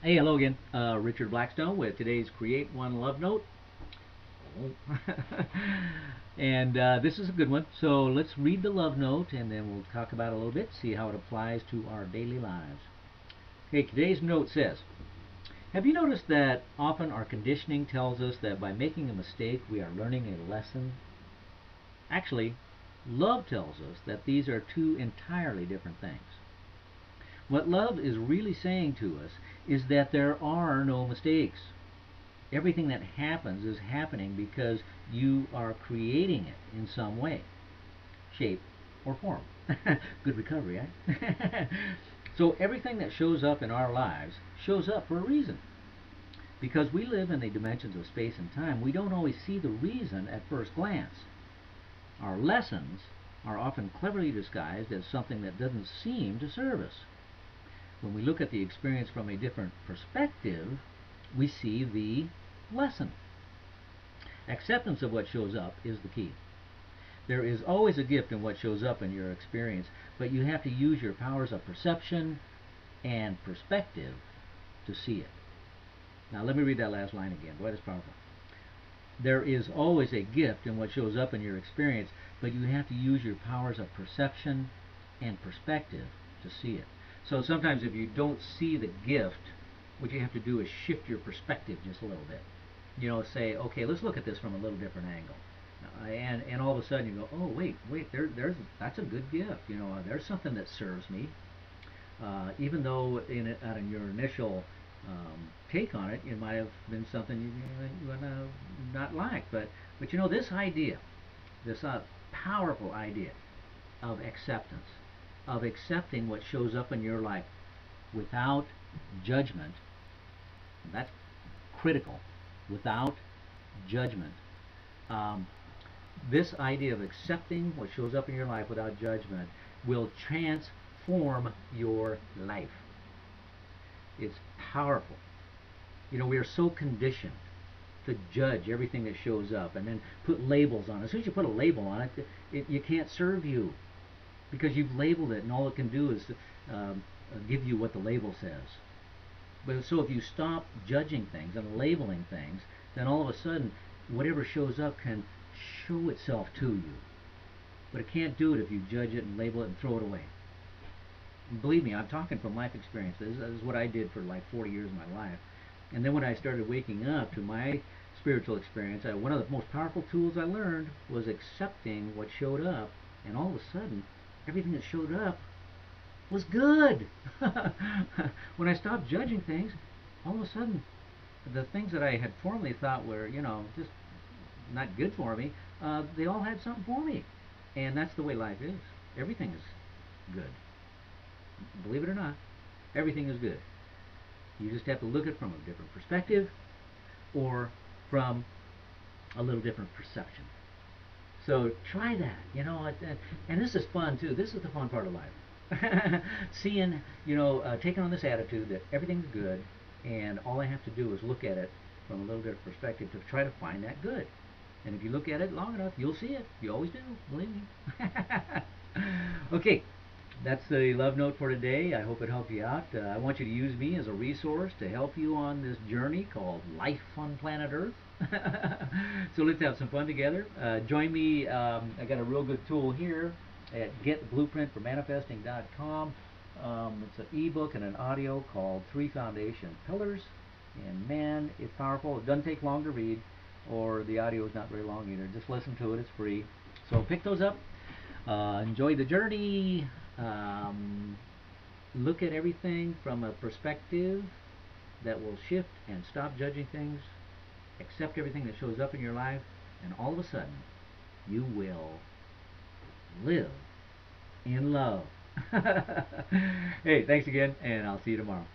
Hey, hello again. Richard Blackstone with today's Create One Love Note. And this is a good one. So let's read the love note and then we'll talk about it a little bit, see how it applies to our daily lives. Okay, today's note says, have you noticed that often our conditioning tells us that by making a mistake we are learning a lesson? Actually, love tells us that these are two entirely different things. What love is really saying to us is that there are no mistakes. Everything that happens is happening because you are creating it in some way, shape, or form. Good recovery, eh? So everything that shows up in our lives shows up for a reason. Because we live in the dimensions of space and time, we don't always see the reason at first glance. Our lessons are often cleverly disguised as something that doesn't seem to serve us. When we look at the experience from a different perspective, we see the lesson. Acceptance of what shows up is the key. There is always a gift in what shows up in your experience, but you have to use your powers of perception and perspective to see it. Now let me read that last line again. Boy, that's powerful. There is always a gift in what shows up in your experience, but you have to use your powers of perception and perspective to see it. So sometimes if you don't see the gift, what you have to do is shift your perspective just a little bit. You know, say, okay, let's look at this from a little different angle. And all of a sudden you go, oh wait, that's a good gift. You know, there's something that serves me. Even though on your initial take on it, it might have been something you would not like. But you know, this idea, this powerful idea of acceptance, of accepting what shows up in your life without judgment, that's critical, without judgment. Um, this idea of accepting what shows up in your life without judgment will transform your life. It's powerful. You know, we are so conditioned to judge everything that shows up and then put labels on it. As soon as you put a label on it, you can't serve you because you've labeled it, and all it can do is give you what the label says. But so if you stop judging things and labeling things, then all of a sudden whatever shows up can show itself to you. But it can't do it if you judge it and label it and throw it away. And believe me, I'm talking from life experience. This is what I did for like 40 years of my life. And then when I started waking up to my spiritual experience, one of the most powerful tools I learned was accepting what showed up. And all of a sudden, everything that showed up was good. When I stopped judging things, all of a sudden, the things that I had formerly thought were, you know, just not good for me, they all had something for me. And that's the way life is. Everything is good. Believe it or not, everything is good. You just have to look at it from a different perspective or from a little different perception. So try that, you know, and this is fun too. This is the fun part of life. Seeing, you know, taking on this attitude that everything's good, and all I have to do is look at it from a little different perspective to try to find that good. And if you look at it long enough, you'll see it. You always do, believe me. Okay, that's the love note for today. I hope it helped you out. I want you to use me as a resource to help you on this journey called life on planet Earth. So let's have some fun together. Join me. I got a real good tool here at getblueprintformanifesting.com. It's an ebook and an audio called Three Foundation Pillars. And man, it's powerful. It doesn't take long to read, or the audio is not very long either. Just listen to it. It's free. So pick those up. Enjoy the journey. Look at everything from a perspective that will shift and stop judging things. Accept everything that shows up in your life, and all of a sudden, you will live in love. Hey, thanks again, and I'll see you tomorrow.